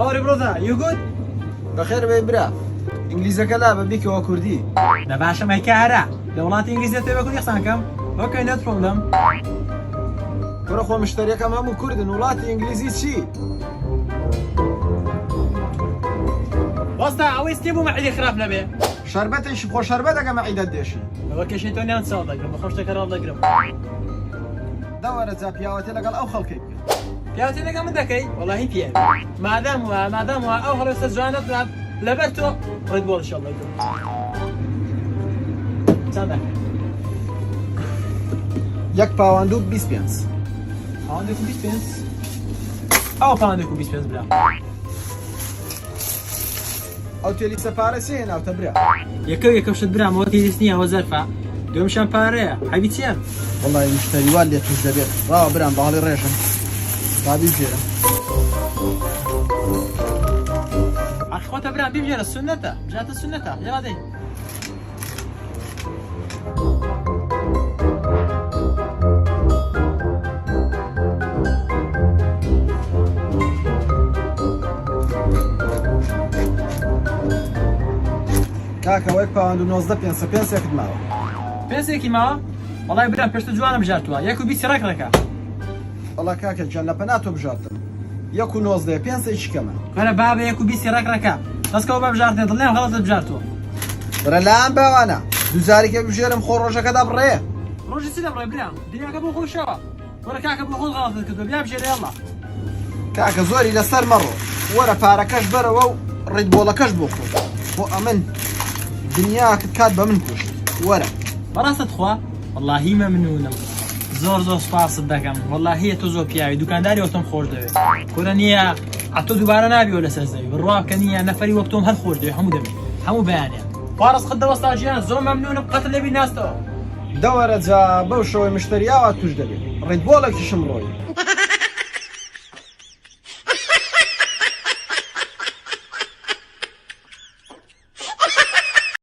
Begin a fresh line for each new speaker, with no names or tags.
How are you brother? You good?
بەخێر بێ برا ئینگلیزەکە لا بەبیکەوە کوردی
لە باشە مەیکارە لە وڵاتی ئینگلیز دەتەوێت بە کوردی قسانکەم ئۆکەی نۆت پرۆبلەم
کوڕە خۆ مشتریەکەم هەموو کوردن وڵاتی ئینگلیزی چی؟
وەستا ئەوەی ستێ بوو مەعیدی خراپ نەبێ
شەربەتێکی خۆ شەربەتەکە مەعیدەت دێشی
ئەوە کێشەی تۆ نیان ساڵ دەگرم بەخۆم شتێکە ڕاڵ دەگرم
دەوەرە جا پیاوەتێ لەگەڵ ئەو خەڵکەی
پیاوەتی لەگەڵ من دەکەی وەڵاهی پێ مادام وە ئەو هەڵوێستە جوانت رات لەبەر تۆ ڕێت بۆ ئینشاءڵڵا دەگرم چەند دەکەی؟
یەک پاوەند و 25
پاوەندێک و 25 ئەو پاوەندێک و 25 برا
ئەو تێلی سەپارە چێ هێناوتە برا
یەکەم شت برامەوە تێلیست نییە ئەوە زەرفە دوێمشان پارەیە حەبی چییە؟
وەڵی مشتریوان لێ توش دەبێت ڕاوە برام باڵی ڕێژم بابیژێرم
ئەخواتە برا ببژێرە سونەتە بژاتە سونەتە لێوا دەی
کاکە وەک پاوەند و 19 پێنسێکت ماوە
پێنسێکی ماوە؟ وەڵای برام پێشتە جوانم بژارتووە یەک و 20 ڕێک ڕێکە
وەڵا کاکە گیان لە پەنا تۆ بژارتم یەک و 19 پێنسێکی کەمە
کەرە بابە یەک و 20 ڕێک ڕێکە دەستکەوە بە بژارتێ دڵێم غەڵەتت بژارتووە
برە لام بەوانە دووجارێکە بژێرم خۆ ڕۆژەکەدا بڕێ
ڕۆژی چی دەبڕێ برام دنیاکە بۆ خۆشەوە وەرە کاکە بۆ خۆت غەڵەتت کردووە بیا بژێرە یاڵڵا
کاکە زۆری لەسەر مەڕۆ وەرە پارەکەش بەرەوە و ڕێدبۆڵەکەش بۆ خۆ بۆ ئەمن دنیاکت کات بە من کوشت وەرە
بەڕاستت خوا وەڵاهی مەمنونم زۆر سوپاست دەکەم وەڵاهی تۆ زۆر پیاوی دوکانداری وەختم خۆش دەوێت کورە نییە ئەتۆ دووبارە نابیەوە لەسەر زەوی بڕواکە نییە نەفەری وەک تۆم هەر خۆش دەوێت هەموو دەبێت هەموو بەیانێ پارەست دەوەستا ژیان زۆر مەمنونم قەتل لێبی ناستەوە
دەوەرە جا بەو شەوەی مشتریاوە توش دەبێت ڕێدبۆڵێکیشم ڕۆی